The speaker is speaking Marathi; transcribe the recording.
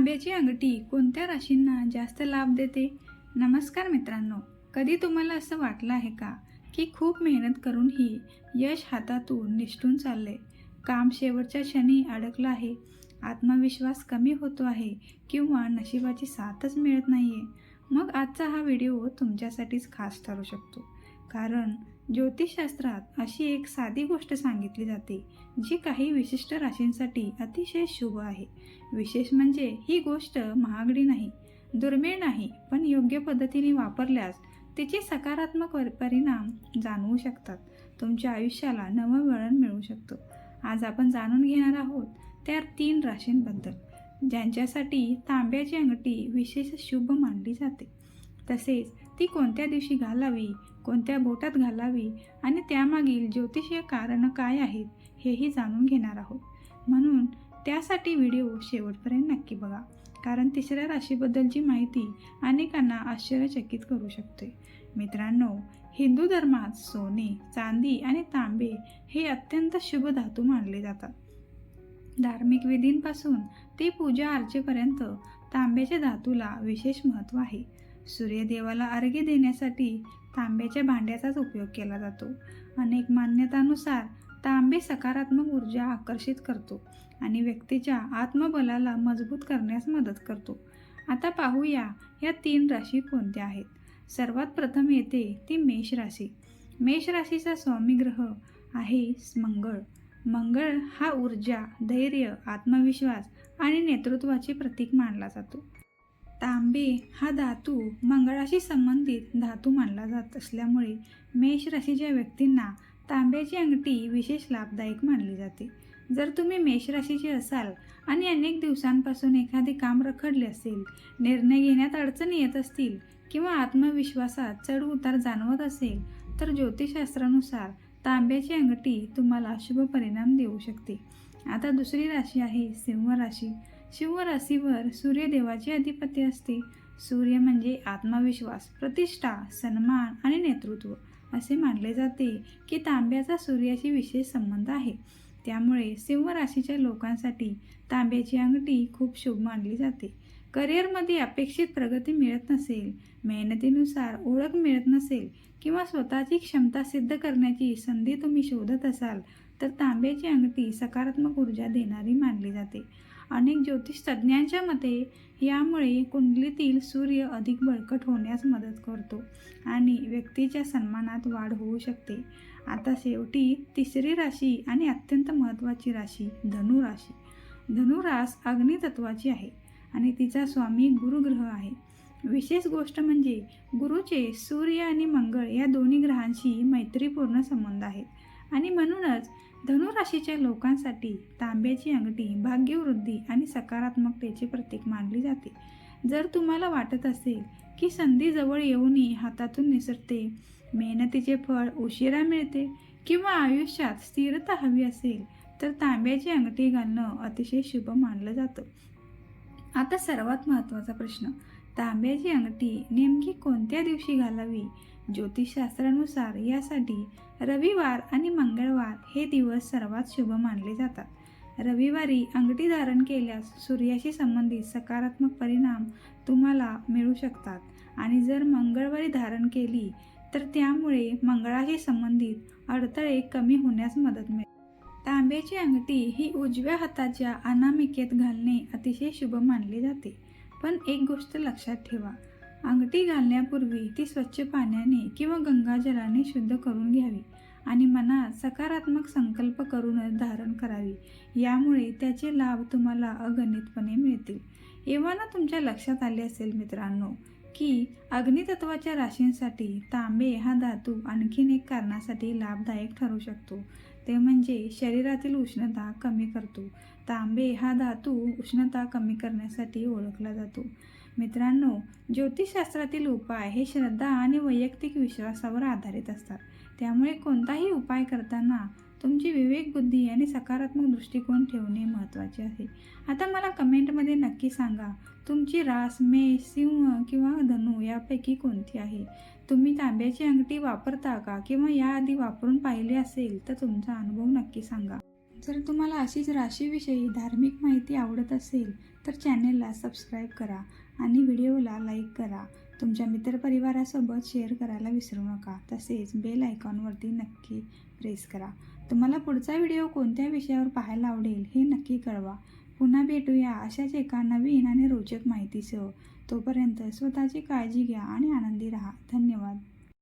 तांब्याची अंगठी कोणत्या राशींना जास्त लाभ देते? नमस्कार मित्रांनो, कधी तुम्हाला असं वाटलं आहे का की खूप मेहनत करूनही यश हातातून निसटून चालले, काम शेवटच्या क्षणी अडकलं आहे, आत्मविश्वास कमी होतो आहे किंवा नशिबाची साथच मिळत नाहीये? मग आजचा हा व्हिडिओ तुमच्यासाठीच खास ठरू शकतो. कारण ज्योतिषशास्त्रात अशी एक साधी गोष्ट सांगितली जाते जी काही विशिष्ट राशींसाठी अतिशय शुभ आहे. विशेष म्हणजे ही गोष्ट महागडी नाही, दुर्मिळ नाही, पण योग्य पद्धतीने वापरल्यास तिचे सकारात्मक परिणाम जाणवू शकतात. तुमच्या आयुष्याला नवं वळण मिळू शकतो. आज आपण जाणून घेणार आहोत त्या 3 राशींबद्दल ज्यांच्यासाठी तांब्याची अंगठी विशेष शुभ मानली जाते. तसेच ती कोणत्या दिवशी घालावी, कोणत्या बोटात घालावी आणि त्यामागील ज्योतिषीय कारणं काय आहेत हेही जाणून घेणार आहोत. म्हणून त्यासाठी व्हिडिओ शेवटपर्यंत नक्की बघा, कारण तिसऱ्या राशीबद्दलची माहिती अनेकांना आश्चर्यचकित करू शकते. मित्रांनो, हिंदू धर्मात सोने, चांदी आणि तांबे हे अत्यंत शुभ धातू मानले जातात. धार्मिक विधींपासून ते पूजा अर्चेपर्यंत तांब्याच्या धातूला विशेष महत्त्व आहे. सूर्यदेवाला अर्घ्य देण्यासाठी तांब्याच्या भांड्याचाच उपयोग केला जातो. अनेक मान्यतांनुसार तांबे सकारात्मक ऊर्जा आकर्षित करतो आणि व्यक्तीच्या आत्मबलाला मजबूत करण्यास मदत करतो. आता पाहूया या 3 राशी कोणत्या आहेत. सर्वात प्रथम येते ती मेष राशी. मेष राशीचा स्वामी ग्रह आहे मंगळ. मंगळ हा ऊर्जा, धैर्य, आत्मविश्वास आणि नेतृत्वाचे प्रतीक मानला जातो. तांबे हा धातू मंगळाशी संबंधित धातू मानला जात असल्यामुळे मेष राशीच्या व्यक्तींना तांब्याची अंगठी विशेष लाभदायक मानली जाते. जर तुम्ही मेष राशीचे असाल आणि अनेक दिवसांपासून एखादे काम रखडले असेल, निर्णय घेण्यात अडचणी येत असतील किंवा आत्मविश्वासात चढ उतार जाणवत असेल, तर ज्योतिषशास्त्रानुसार तांब्याची अंगठी तुम्हाला शुभ परिणाम देऊ शकते. आता दुसरी राशी आहे सिंह राशी. सिंह राशीवर सूर्यदेवाचे अधिपती असते. सूर्य म्हणजे आत्मविश्वास, प्रतिष्ठा, सन्मान आणि नेतृत्व. असे मानले जाते की तांब्याचा सूर्याशी विशेष संबंध आहे. त्यामुळे सिंह राशीच्या लोकांसाठी तांब्याची अंगठी खूप शुभ मानली जाते. करिअरमध्ये अपेक्षित प्रगती मिळत नसेल, मेहनतीनुसार ओळख मिळत नसेल किंवा स्वतःची क्षमता सिद्ध करण्याची संधी तुम्ही शोधत असाल, तर तांब्याची अंगठी सकारात्मक ऊर्जा देणारी मानली जाते. अनेक ज्योतिष तज्ज्ञांच्या मते यामुळे कुंडलीतील सूर्य अधिक बळकट होण्यास मदत करतो आणि व्यक्तीच्या सन्मानात वाढ होऊ शकते. आता शेवटी तिसरी राशी आणि अत्यंत महत्त्वाची राशी धनु राशी. धनु रास अग्नितत्वाची आहे आणि तिचा स्वामी गुरुग्रह आहे. विशेष गोष्ट म्हणजे गुरुचे सूर्य आणि मंगळ या दोन्ही ग्रहांशी मैत्रीपूर्ण संबंध आहेत आणि म्हणूनच धनु राशीच्या लोकांसाठी तांब्याची अंगठी भाग्यवृद्धी आणि सकारात्मकतेचे प्रतीक मानली जाते. जर तुम्हाला वाटत असेल की संधी जवळ येऊनही हातातून निसटते, मेहनतीचे फळ उशिरा मिळते किंवा आयुष्यात स्थिरता हवी असेल, तर तांब्याची अंगठी घालणं अतिशय शुभ मानलं जातं. आता सर्वात महत्त्वाचा प्रश्न, तांब्याची अंगठी नेमकी कोणत्या दिवशी घालावी? ज्योतिषशास्त्रानुसार यासाठी रविवार आणि मंगळवार हे दिवस सर्वात शुभ मानले जातात. रविवारी अंगठी धारण केल्यास सूर्याशी संबंधित सकारात्मक परिणाम तुम्हाला मिळू शकतात आणि जर मंगळवारी धारण केली तर त्यामुळे मंगळाशी संबंधित अडथळे कमी होण्यास मदत मिळते. तांब्याची अंगठी ही उजव्या हाताच्या अनामिकेत घालणे अतिशय शुभ मानले जाते. पण एक गोष्ट लक्षात ठेवा, अंगठी घालण्यापूर्वी ती स्वच्छ पाण्याने किंवा गंगाजलाने शुद्ध करून घ्यावी आणि मनात सकारात्मक संकल्प करूनच धारण करावी. यामुळे त्याचे लाभ तुम्हाला अगणितपणे मिळतील. एव्हाना तुमच्या लक्षात आले असेल मित्रांनो की अग्नितत्वाच्या राशींसाठी तांबे हा धातू आणखीन एक कारणासाठी लाभदायक ठरू शकतो, ते म्हणजे शरीरातील उष्णता कमी करतो. तांबे हा धातू उष्णता कमी करण्यासाठी ओळखला जातो. मित्रांनो, ज्योतिषशास्त्रातील उपाय हे श्रद्धा आणि वैयक्तिक विश्वासावर आधारित असतात. त्यामुळे कोणताही उपाय करताना तुमची विवेकबुद्धी आणि सकारात्मक दृष्टिकोन ठेवणे महत्त्वाचे आहे. आता मला कमेंटमध्ये नक्की सांगा, तुमची रास मेष, सिंह किंवा धनु यापैकी कोणती आहे? तुम्ही तांब्याची अंगठी वापरता का किंवा याआधी वापरून पाहिले असेल तर तुमचा अनुभव नक्की सांगा. जर तुम्हाला अशीच राशीविषयी धार्मिक माहिती आवडत असेल तर चॅनेलला सबस्क्राईब करा आणि व्हिडिओला लाईक करा. तुमच्या मित्रपरिवारासोबत शेअर करायला विसरू नका. तसेच बेल आयकॉनवरती नक्की प्रेस करा. तुम्हाला पुढचा व्हिडिओ कोणत्या विषयावर पाहायला आवडेल हे नक्की कळवा. पुन्हा भेटूया अशाच एका नवीन आणि रोचक माहितीसह. तोपर्यंत स्वतःची काळजी घ्या आणि आनंदी राहा. धन्यवाद.